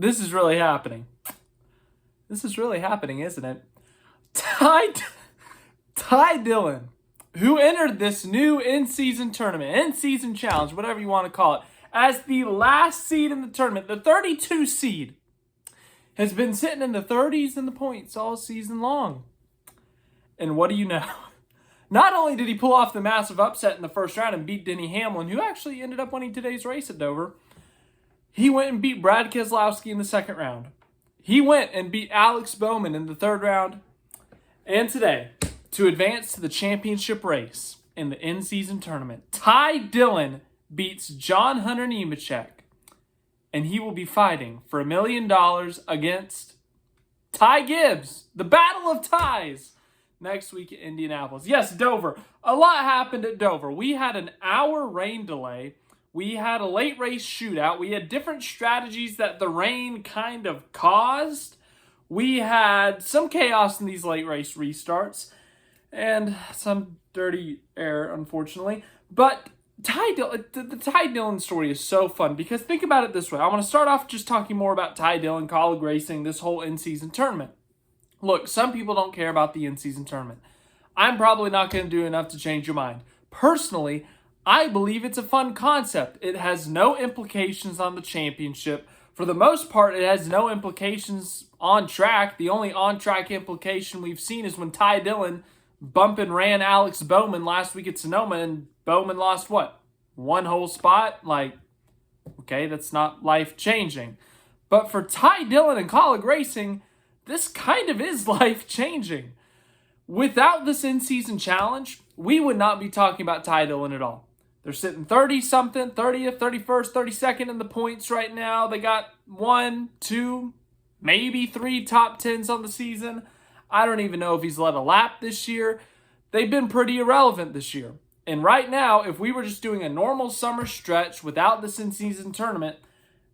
This is really happening. This is really happening, isn't it? Ty Dillon, who entered this new in-season tournament, in-season challenge, whatever you want to call it, as the last seed in the tournament, the 32 seed, has been sitting in the 30s in the points all season long. And what do you know? Not only did he pull off the massive upset in the first round and beat Denny Hamlin, who actually ended up winning today's race at Dover, he went and beat Brad Keselowski in the second round. He went and beat Alex Bowman in the third round. And today, to advance to the championship race in the in-season tournament, Ty Dillon beats John Hunter Nemechek, and he will be fighting for $1 million against Ty Gibbs, the Battle of Ties, next week in Indianapolis. Yes, Dover. A lot happened at Dover. We had an hour rain delay. We had a late race shootout. We had different strategies that the rain kind of caused. We had some chaos in these late race restarts and some dirty air, unfortunately. But the Ty Dillon story is so fun because think about it this way. I want to start off just talking more about Ty Dillon, college racing, this whole in-season tournament. Look, some people don't care about the in-season tournament. I'm probably not going to do enough to change your mind. Personally, I believe it's a fun concept. It has no implications on the championship. For the most part, it has no implications on track. The only on-track implication we've seen is when Ty Dillon bumped and ran Alex Bowman last week at Sonoma, and Bowman lost, what, one whole spot? Like, okay, that's not life-changing. But for Ty Dillon and college racing, this kind of is life-changing. Without this in-season challenge, we would not be talking about Ty Dillon at all. They're sitting 30-something, 30th, 31st, 32nd in the points right now. They got 1, 2, maybe 3 top 10s on the season. I don't even know if he's led a lap this year. They've been pretty irrelevant this year. And right now, if we were just doing a normal summer stretch without this in-season tournament,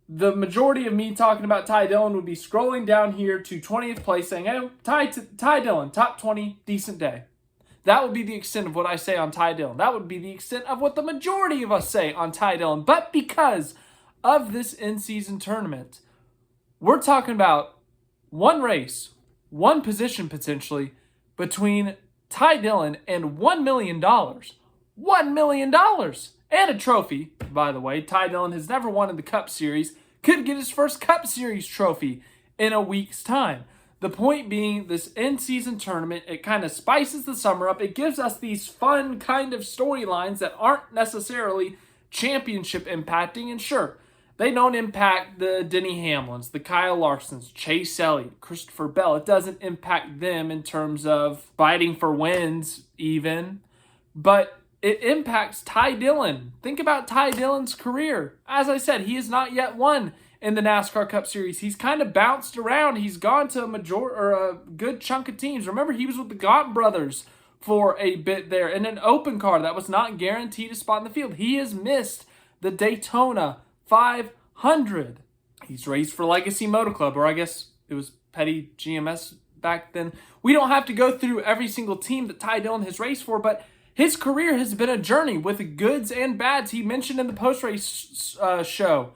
the majority of me talking about Ty Dillon would be scrolling down here to 20th place saying, hey, Ty Dillon, top 20, decent day. That would be the extent of what I say on Ty Dillon. That would be the extent of what the majority of us say on Ty Dillon. But because of this in-season tournament, we're talking about one race, one position potentially, between Ty Dillon and $1 million. $1 million! And a trophy, by the way. Ty Dillon has never won in the Cup Series. Could get his first Cup Series trophy in a week's time. The point being, this in-season tournament, it kind of spices the summer up. It gives us these fun kind of storylines that aren't necessarily championship impacting. And sure, they don't impact the Denny Hamlins, the Kyle Larsons, Chase Elliott, Christopher Bell. It doesn't impact them in terms of fighting for wins even. But it impacts Ty Dillon. Think about Ty Dillon's career. As I said, he has not yet won in the NASCAR Cup Series. He's kind of bounced around. He's gone to a good chunk of teams. Remember, he was with the Gaunt brothers for a bit there in an open car that was not guaranteed a spot in the field. He has missed the Daytona 500. He's raced for Legacy Motor Club, or I guess it was Petty GMS back then. We don't have to go through every single team that Ty Dillon has raced for, but his career has been a journey with goods and bads. He mentioned in the post-race show,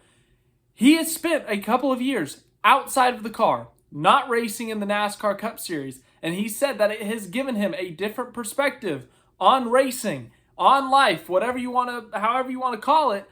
he has spent a couple of years outside of the car, not racing in the NASCAR Cup Series, and he said that it has given him a different perspective on racing, on life, however you want to call it.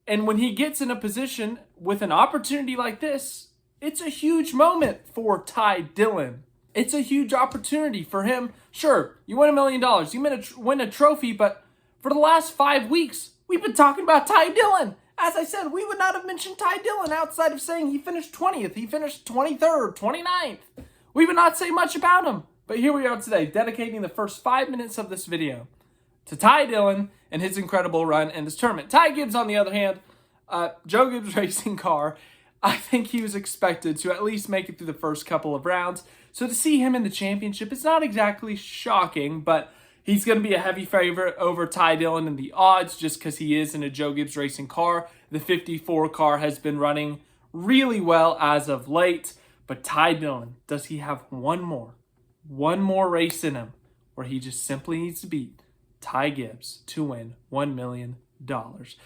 And when he gets in a position with an opportunity like this, it's a huge moment for Ty Dillon. It's a huge opportunity for him. Sure, you win $1 million, you win a trophy, but for the last 5 weeks, we've been talking about Ty Dillon. As I said, we would not have mentioned Ty Dillon outside of saying he finished 20th, he finished 23rd, 29th. We would not say much about him. But here we are today, dedicating the first 5 minutes of this video to Ty Dillon and his incredible run in this tournament. Ty Gibbs, on the other hand, Joe Gibbs racing car, I think he was expected to at least make it through the first couple of rounds. So to see him in the championship, it's not exactly shocking, but he's going to be a heavy favorite over Ty Dillon in the odds just because he is in a Joe Gibbs racing car. The 54 car has been running really well as of late. But Ty Dillon, does he have one more race in him where he just simply needs to beat Ty Gibbs to win $1 million?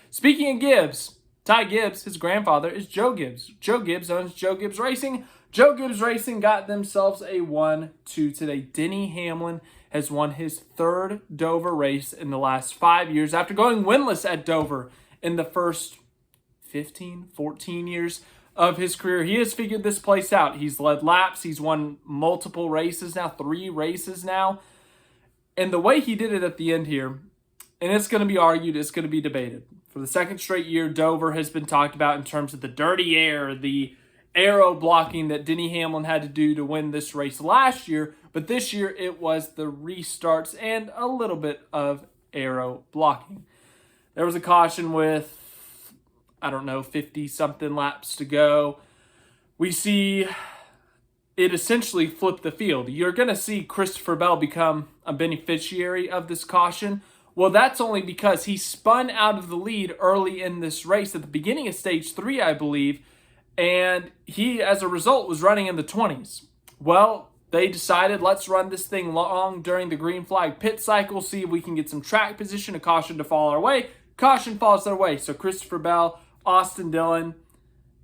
Speaking of Gibbs, Ty Gibbs, his grandfather, is Joe Gibbs. Joe Gibbs owns Joe Gibbs Racing. Joe Gibbs Racing got themselves a 1-2 today. Denny Hamlin has won his 3rd Dover race in the last 5 years after going winless at Dover in the first 15, 14 years of his career. He has figured this place out. He's led laps. He's won multiple races now, 3 races now. And the way he did it at the end here, and it's going to be argued, it's going to be debated. For the 2nd straight year, Dover has been talked about in terms of the dirty air, the aero blocking that Denny Hamlin had to do to win this race last year. But this year, it was the restarts and a little bit of aero blocking. There was a caution with, 50-something laps to go. We see it essentially flip the field. You're going to see Christopher Bell become a beneficiary of this caution. Well, that's only because he spun out of the lead early in this race at the beginning of stage 3, I believe, and he, as a result, was running in the 20s. Well, they decided, let's run this thing long during the green flag pit cycle, see if we can get some track position, a caution to fall our way. Caution falls their way. So Christopher Bell, Austin Dillon,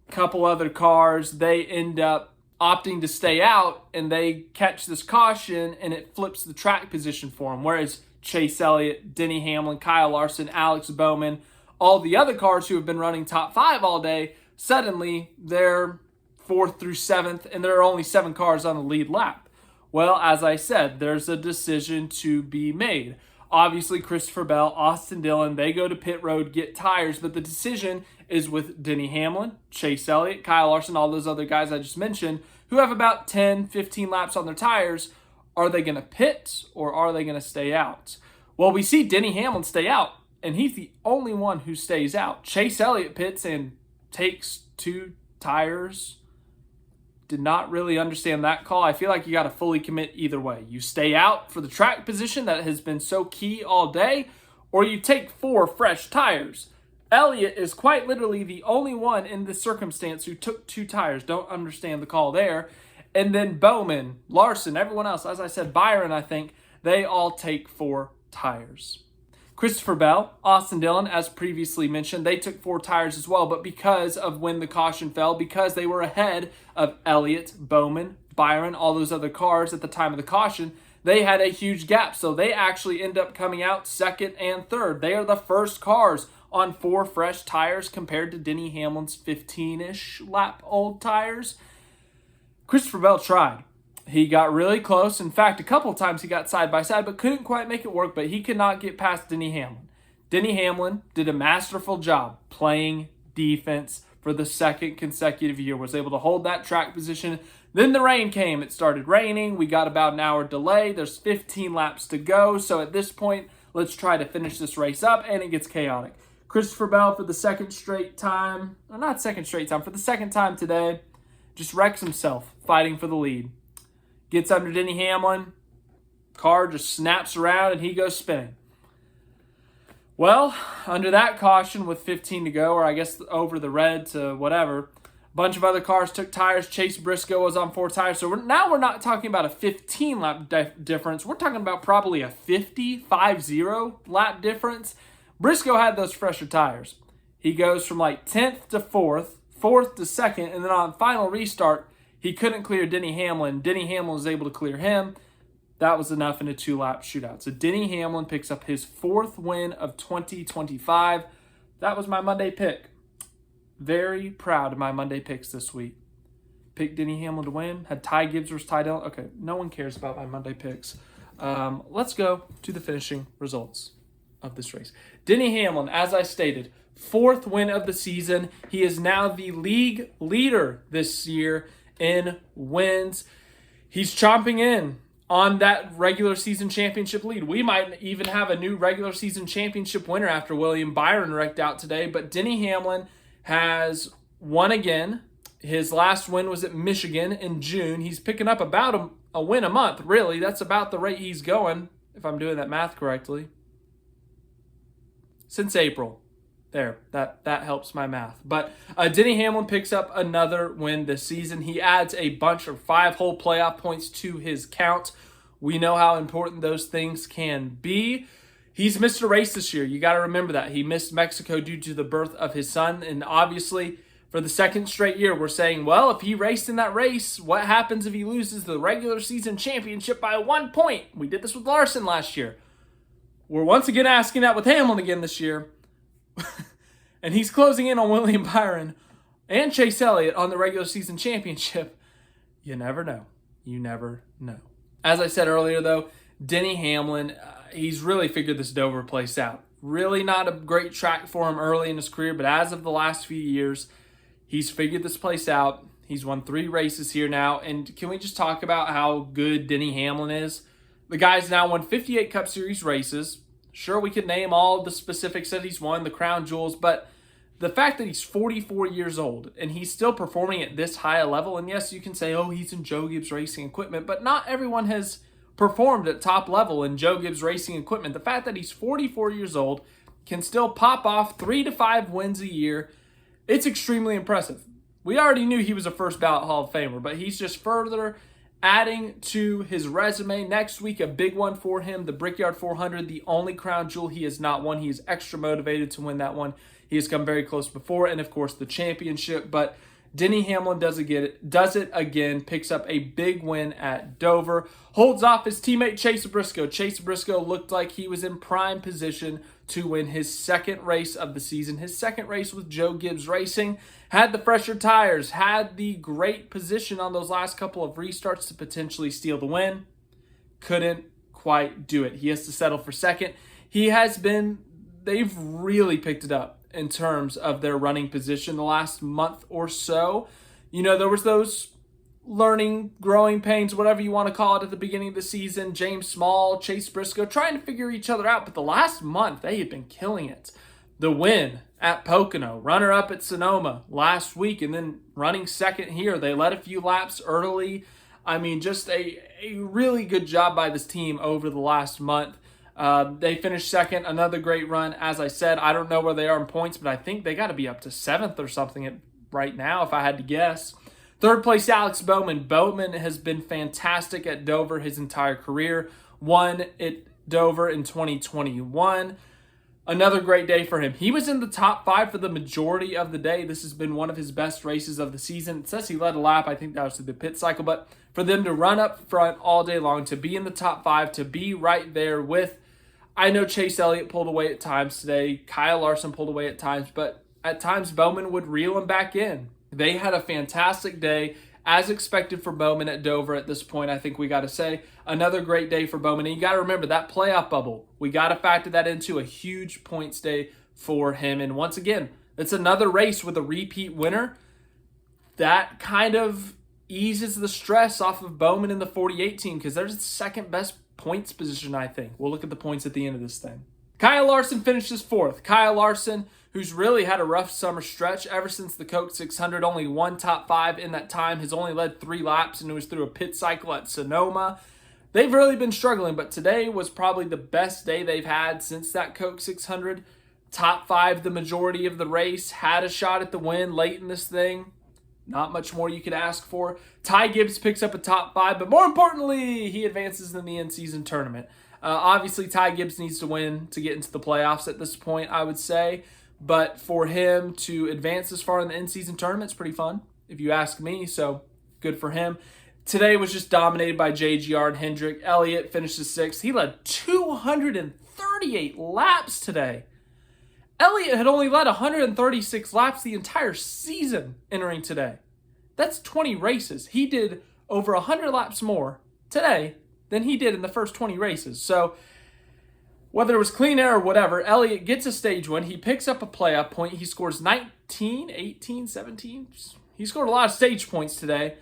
a couple other cars, they end up opting to stay out, and they catch this caution, and it flips the track position for them. Whereas Chase Elliott, Denny Hamlin, Kyle Larson, Alex Bowman, all the other cars who have been running top 5 all day, suddenly they're 4th through 7th, and there are only 7 cars on the lead lap. Well, as I said, there's a decision to be made. Obviously, Christopher Bell, Austin Dillon, they go to pit road, get tires, but the decision is with Denny Hamlin, Chase Elliott, Kyle Larson, all those other guys I just mentioned, who have about 10, 15 laps on their tires. Are they going to pit or are they going to stay out? Well, we see Denny Hamlin stay out, and he's the only one who stays out. Chase Elliott pits and takes 2 tires. Did not really understand that call. I feel like you got to fully commit either way. You stay out for the track position that has been so key all day, or you take 4 fresh tires. Elliott is quite literally the only one in this circumstance who took 2 tires. Don't understand the call there. And then Bowman, Larson, everyone else, as I said, Byron, I think, they all take 4 tires. Christopher Bell, Austin Dillon, as previously mentioned, they took 4 tires as well, but because of when the caution fell, because they were ahead of Elliott, Bowman, Byron, all those other cars at the time of the caution, they had a huge gap. So they actually end up coming out 2nd and 3rd. They are the first cars on 4 fresh tires compared to Denny Hamlin's 15-ish lap old tires. Christopher Bell tried. He got really close. In fact, a couple times he got side by side, but couldn't quite make it work, but he could not get past Denny Hamlin. Denny Hamlin did a masterful job playing defense for the 2nd consecutive year, was able to hold that track position. Then the rain came. It started raining. We got about an hour delay. There's 15 laps to go. So at this point, let's try to finish this race up, and it gets chaotic. Christopher Bell for the 2nd straight time, or not 2nd straight time, for the 2nd time today, just wrecks himself fighting for the lead. Gets under Denny Hamlin. Car just snaps around and he goes spinning. Well, under that caution with 15 to go, or I guess over the red to whatever, a bunch of other cars took tires. Chase Briscoe was on 4 tires. So now we're not talking about a 15 lap difference. We're talking about probably a 50 lap difference. Briscoe had those fresher tires. He goes from like 10th to 4th, 4th to 2nd, and then on final restart, he couldn't clear Denny Hamlin. Denny Hamlin was able to clear him. That was enough in a 2-lap shootout. So Denny Hamlin picks up his 4th win of 2025. That was my Monday pick. Very proud of my Monday picks this week. Picked Denny Hamlin to win. Had Ty Gibbs versus Ty Dillon. Okay, no one cares about my Monday picks. Let's go to the finishing results of this race. Denny Hamlin, as I stated, 4th win of the season. He is now the league leader this year in wins. He's chomping in on that regular season championship lead. We might even have a new regular season championship winner after William Byron wrecked out today, but Denny Hamlin has won again. His last win was at Michigan in June. He's picking up about a win a month, really. That's about the rate he's going, if I'm doing that math correctly. Since April. There, that helps my math. But Denny Hamlin picks up another win this season. He adds a bunch of 5-hole playoff points to his count. We know how important those things can be. He's missed a race this year. You got to remember that. He missed Mexico due to the birth of his son. And obviously, for the second straight year, we're saying, well, if he raced in that race, what happens if he loses the regular season championship by 1 point? We did this with Larson last year. We're once again asking that with Hamlin again this year. And he's closing in on William Byron and Chase Elliott on the regular season championship. You never know. You never know. As I said earlier, though, Denny Hamlin, he's really figured this Dover place out. Really not a great track for him early in his career, but as of the last few years, he's figured this place out. He's won 3 races here now. And can we just talk about how good Denny Hamlin is? The guy's now won 58 Cup Series races. Sure, we could name all the specifics that he's won, the crown jewels, but the fact that he's 44 years old and he's still performing at this high a level, and yes, you can say, oh, he's in Joe Gibbs Racing Equipment, but not everyone has performed at top level in Joe Gibbs Racing Equipment. The fact that he's 44 years old, can still pop off 3 to 5 wins a year, it's extremely impressive. We already knew he was a first ballot Hall of Famer, but he's just further adding to his resume. Next week, a big one for him, the Brickyard 400, the only crown jewel he has not won. He is extra motivated to win that one. He has come very close before, and of course the championship. But Denny Hamlin does it again, picks up a big win at Dover, holds off his teammate Chase Briscoe. Chase Briscoe looked like he was in prime position to win his second race of the season, his second race with Joe Gibbs Racing. Had the fresher tires, had the great position on those last couple of restarts to potentially steal the win. Couldn't quite do it. He has to settle for second. They've really picked it up in terms of their running position the last month or so. You know, there was those learning, growing pains, whatever you want to call it, at the beginning of the season. James Small, Chase Briscoe, trying to figure each other out. But the last month, they had been killing it. The win at Pocono, runner-up at Sonoma last week, and then running second here. They led a few laps early. I mean, just a really good job by this team over the last month. They finished second, another great run. As I said, I don't know where they are in points, but I think they got to be up to 7th or something right now, if I had to guess. Third place, Alex Bowman. Bowman has been fantastic at Dover his entire career. Won at Dover in 2021. Another great day for him. He was in the top 5 for the majority of the day. This has been one of his best races of the season. It says he led a lap. I think that was through the pit cycle. But for them to run up front all day long, to be in the top 5, to be right there with, I know Chase Elliott pulled away at times today. Kyle Larson pulled away at times. But at times, Bowman would reel him back in. They had a fantastic day, as expected for Bowman at Dover at this point, I think we got to say. Another great day for Bowman. And you got to remember that playoff bubble. We got to factor that into a huge points day for him. And once again, it's another race with a repeat winner. That kind of eases the stress off of Bowman in the 48 team because there's the second best points position, I think. We'll look at the points at the end of this thing. Kyle Larson finishes 4th. Kyle Larson, who's really had a rough summer stretch ever since the Coke 600, only one top 5 in that time, has only led 3 laps, and it was through a pit cycle at Sonoma. They've really been struggling, but today was probably the best day they've had since that Coke 600. Top 5 the majority of the race, had a shot at the win late in this thing. Not much more you could ask for. Ty Gibbs picks up a top 5, but more importantly, he advances in the in-season tournament. Obviously, Ty Gibbs needs to win to get into the playoffs at this point, I would say. But for him to advance this far in the in-season tournament is pretty fun, if you ask me. So, good for him. Today was just dominated by JGR and Hendrick. Elliott finishes 6th. He led 238 laps today. Elliott had only led 136 laps the entire season entering today. That's 20 races. He did over 100 laps more today than he did in the first 20 races. So, whether it was clean air or whatever, Elliott gets a stage win. He picks up a playoff point. He scores 19, 18, 17. He scored a lot of stage points today.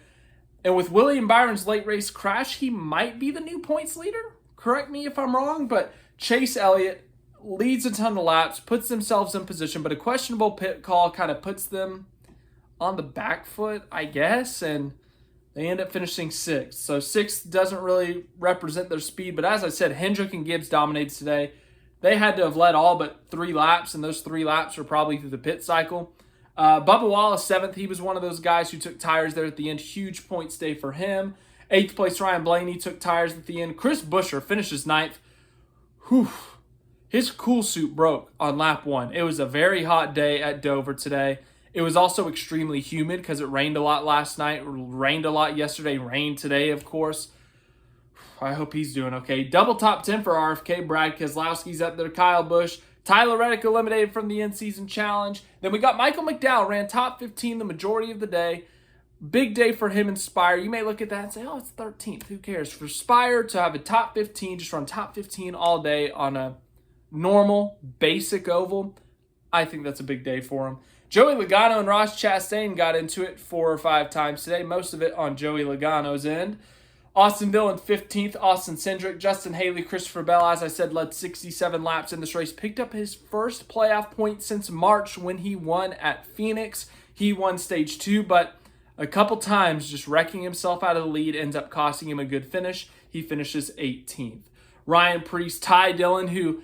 And with William Byron's late race crash, he might be the new points leader. Correct me if I'm wrong, but Chase Elliott leads a ton of laps, puts themselves in position, but a questionable pit call kind of puts them on the back foot, I guess, and they end up finishing 6th. So 6th doesn't really represent their speed, but as I said, Hendrick and Gibbs dominated today. They had to have led all but 3 laps, and those 3 laps were probably through the pit cycle. Bubba Wallace, 7th. He was one of those guys who took tires there at the end. Huge points day for him. 8th place, Ryan Blaney took tires at the end. Chris Buescher finishes 9th. Whew. his cool suit broke on lap 1. It was a very hot day at Dover today. It was also extremely humid because it rained a lot last night, rained a lot yesterday, rained today, of course. I hope he's doing okay. Double top 10 for RFK. Brad Keselowski's up there. Kyle Busch. Tyler Reddick eliminated from the in-season challenge. Then we got Michael McDowell, ran top 15 the majority of the day. Big day for him and Spire. You may look at that and say, oh, it's 13th. Who cares? For Spire to have a top 15, just run top 15 all day on a normal, basic oval, I think that's a big day for him. Joey Logano and Ross Chastain got into it 4 or 5 times today, most of it on Joey Logano's end. Austin Dillon 15th, Austin Cindric, Justin Haley, Christopher Bell, as I said, led 67 laps in this race. Picked up his first playoff point since March when he won at Phoenix. He won stage 2, but a couple times just wrecking himself out of the lead ends up costing him a good finish. He finishes 18th. Ryan Preece, Ty Dillon, who,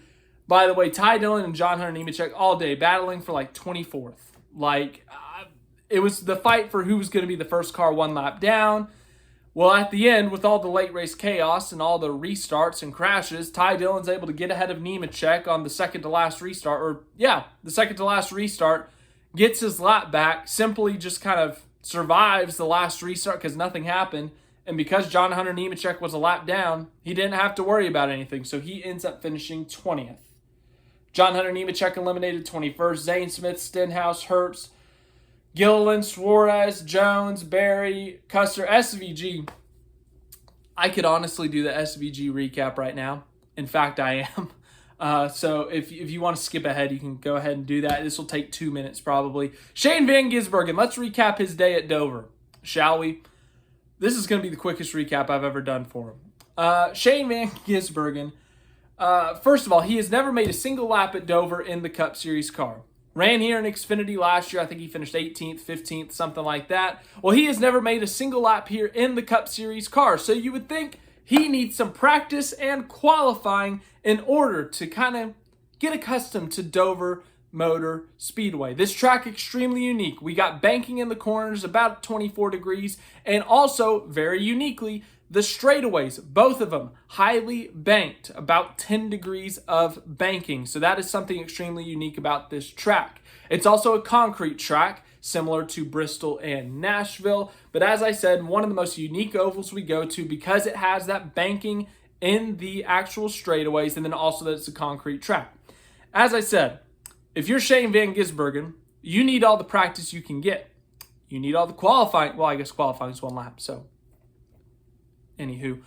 by the way, Ty Dillon and John Hunter Nemechek all day battling for like 24th. It was the fight for who was going to be the first car 1 lap down. Well, at the end, with all the late race chaos and all the restarts and crashes, Ty Dillon's able to get ahead of Nemechek on the second to last restart. The second to last restart, gets his lap back, simply just kind of survives the last restart because nothing happened. And because John Hunter Nemechek was a lap down, he didn't have to worry about anything. So he ends up finishing 20th. John Hunter Nemechek eliminated 21st. Zane Smith, Stenhouse, Herbst, Gilliland, Suarez, Jones, Barry, Custer, SVG. I could honestly do the SVG recap right now. In fact, I am. So if you want to skip ahead, you can go ahead and do that. This will take 2 minutes probably. Shane Van Gisbergen. Let's recap his day at Dover, shall we? This is going to be the quickest recap I've ever done for him. Shane Van Gisbergen. First of all, he has never made a single lap at Dover in the Cup Series car. Ran here in Xfinity last year. I think he finished 18th, 15th, something like that. Well, he has never made a single lap here in the Cup Series car. So you would think he needs some practice and qualifying in order to kind of get accustomed to Dover Motor Speedway. This track extremely unique. We got banking in the corners, about 24 degrees, and also, very uniquely, the straightaways, both of them highly banked, about 10 degrees of banking. So that is something extremely unique about this track. It's also a concrete track, similar to Bristol and Nashville. But as I said, one of the most unique ovals we go to because it has that banking in the actual straightaways and then also that it's a concrete track. As I said, if you're Shane Van Gisbergen, you need all the practice you can get. You need all the qualifying. Well, I guess qualifying is 1 lap, so anywho.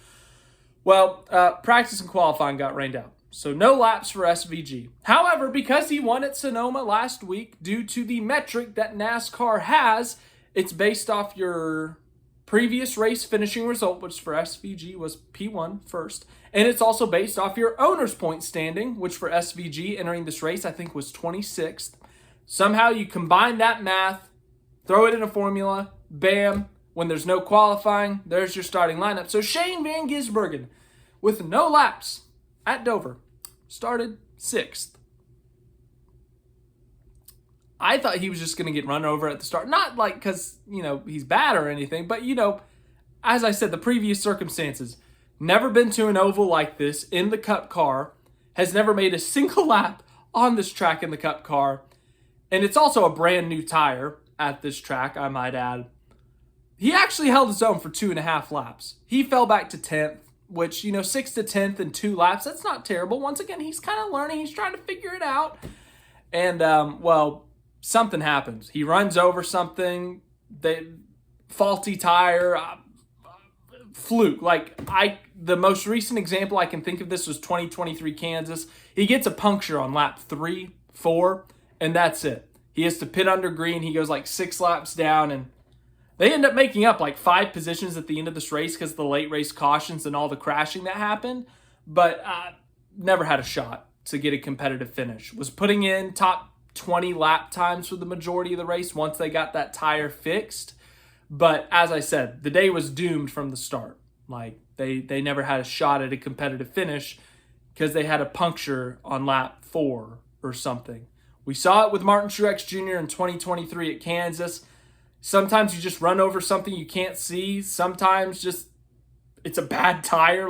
Well, practice and qualifying got rained out. So no laps for SVG. However, because he won at Sonoma last week, due to the metric that NASCAR has, it's based off your previous race finishing result, which for SVG was P1 first. And it's also based off your owner's point standing, which for SVG entering this race, I think was 26th. Somehow you combine that math, throw it in a formula, bam. When there's no qualifying, there's your starting lineup. So Shane Van Gisbergen, with no laps at Dover, started 6th. I thought he was just going to get run over at the start. Not like because, he's bad or anything, but, as I said, the previous circumstances. Never been to an oval like this in the Cup car. Has never made a single lap on this track in the Cup car. And it's also a brand new tire at this track, I might add. He actually held his own for 2.5 laps. He fell back to 10th, which, 6th to 10th in 2 laps, that's not terrible. Once again, he's kind of learning. He's trying to figure it out. And, something happens. He runs over something, faulty tire, fluke. The most recent example I can think of this was 2023 Kansas. He gets a puncture on lap 3, 4, and that's it. He has to pit under green. He goes 6 laps down, and they end up making up 5 positions at the end of this race because of the late race cautions and all the crashing that happened. But never had a shot to get a competitive finish. Was putting in top 20 lap times for the majority of the race once they got that tire fixed. But as I said, the day was doomed from the start. They never had a shot at a competitive finish because they had a puncture on lap 4 or something. We saw it with Martin Truex Jr. in 2023 at Kansas. Sometimes you just run over something you can't see. Sometimes just it's a bad tire.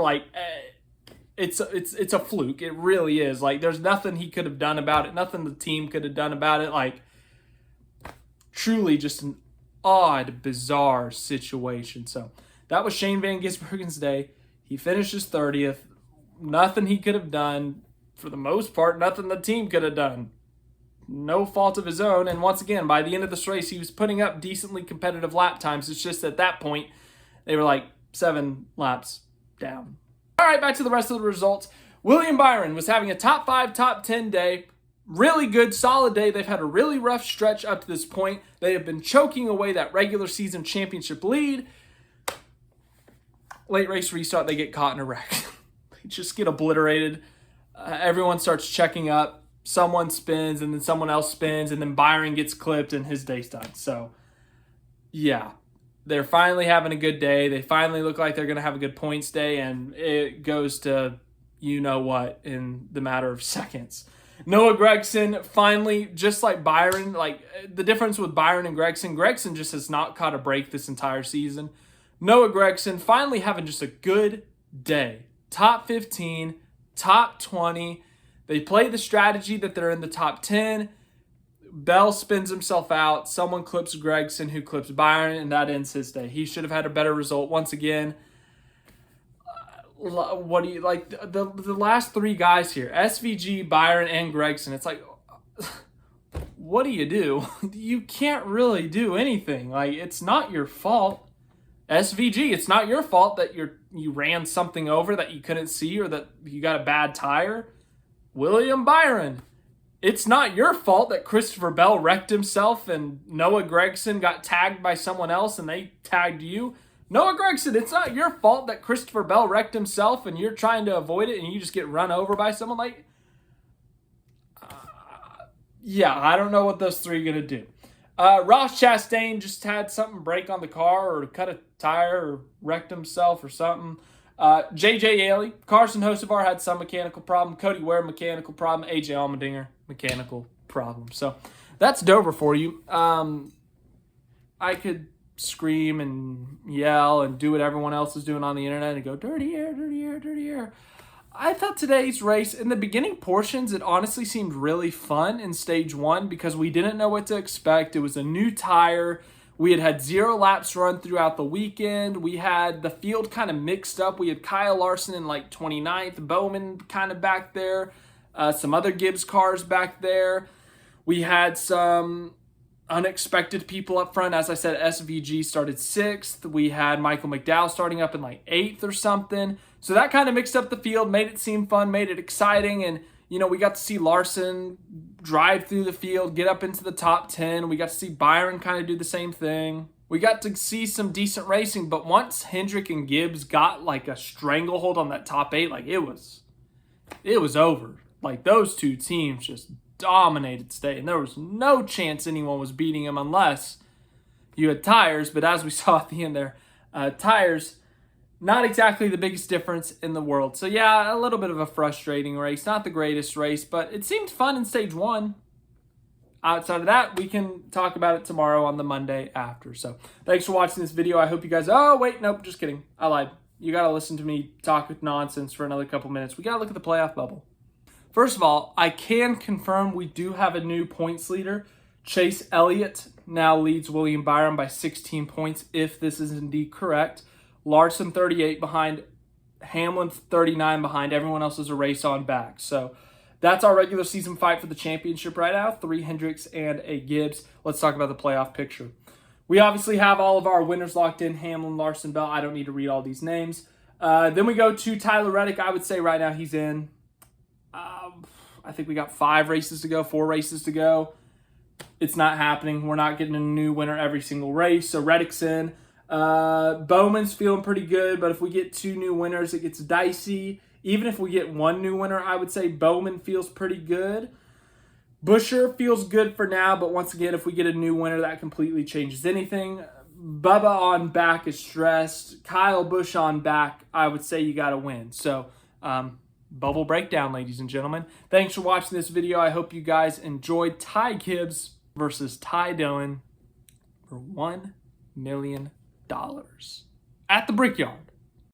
it's a fluke. It really is. Like, there's nothing he could have done about it. Nothing the team could have done about it. Like, truly just an odd, bizarre situation. So that was Shane Van Gisbergen's day. He finishes 30th. Nothing he could have done. For the most part, nothing the team could have done. No fault of his own. And once again, by the end of this race, he was putting up decently competitive lap times. It's just at that point, they were like 7 laps down. All right, back to the rest of the results. William Byron was having a top 5, top 10 day. Really good, solid day. They've had a really rough stretch up to this point. They have been choking away that regular season championship lead. Late race restart, they get caught in a wreck. They just get obliterated. Everyone starts checking up. Someone spins, and then someone else spins, and then Byron gets clipped, and his day's done. So, yeah, they're finally having a good day. They finally look like they're going to have a good points day, and it goes to you-know-what in the matter of seconds. Noah Gragson finally, just like Byron, like the difference with Byron and Gragson just has not caught a break this entire season. Noah Gragson finally having just a good day. Top 15, top 20. They play the strategy that they're in the top 10. Bell spins himself out. Someone clips Gragson, who clips Byron, and that ends his day. He should have had a better result once again. What do you like? The last 3 guys here, SVG, Byron, and Gragson. It's like, what do? You can't really do anything. Like, it's not your fault. SVG, it's not your fault that you ran something over that you couldn't see or that you got a bad tire. William Byron, it's not your fault that Christopher Bell wrecked himself and Noah Gragson got tagged by someone else and they tagged you. Noah Gragson, it's not your fault that Christopher Bell wrecked himself and you're trying to avoid it and you just get run over by someone. Like, yeah, I don't know what those 3 are going to do. Ross Chastain just had something break on the car or cut a tire or wrecked himself or something. JJ Yaley, Carson Hocevar had some mechanical problem. Cody Ware, mechanical problem. AJ Allmendinger, mechanical problem. So that's Dover for you. I could scream and yell and do what everyone else is doing on the internet and go, dirty air, dirty air, dirty air. I thought today's race, in the beginning portions, it honestly seemed really fun in stage 1 because we didn't know what to expect. It was a new tire. We had 0 laps run throughout the weekend. We had the field kind of mixed up. We had Kyle Larson in like 29th, Bowman kind of back there, some other Gibbs cars back there. We had some unexpected people up front. As I said, SVG started 6th. We had Michael McDowell starting up in like 8th or something. So that kind of mixed up the field, made it seem fun, made it exciting. And, we got to see Larson drive through the field, get up into the top 10. We got to see Byron kind of do the same thing. We got to see some decent racing. But once Hendrick and Gibbs got like a stranglehold on that top 8, like it was over. Like those 2 teams just dominated state, and there was no chance anyone was beating them unless you had tires. But as we saw at the end there, tires, not exactly the biggest difference in the world. So yeah, a little bit of a frustrating race, not the greatest race, but it seemed fun in stage 1. Outside of that, we can talk about it tomorrow on the Monday after. So thanks for watching this video. I hope you guys, oh wait, nope, just kidding, I lied. You gotta listen to me talk with nonsense for another couple minutes. We gotta look at the playoff bubble. First of all, I can confirm we do have a new points leader. Chase Elliott now leads William Byron by 16 points, if this is indeed correct. Larson 38 behind, Hamlin 39 behind. Everyone else is a race on back. So that's our regular season fight for the championship right now. 3 Hendricks and a Gibbs. Let's talk about the playoff picture. We obviously have all of our winners locked in. Hamlin, Larson, Bell. I don't need to read all these names. Then we go to Tyler Reddick. I would say right now he's in. I think we got 5 races to go, 4 races to go. It's not happening. We're not getting a new winner every single race. So Reddick's in. Bowman's feeling pretty good, but if we get 2 new winners, it gets dicey. Even if we get 1 new winner, I would say Bowman feels pretty good. Busher feels good for now, but once again, if we get a new winner, that completely changes anything. Bubba on back is stressed. Kyle Busch on back, I would say you got to win. So, bubble breakdown, ladies and gentlemen. Thanks for watching this video. I hope you guys enjoyed Ty Gibbs versus Ty Dillon for $1 million at the Brickyard.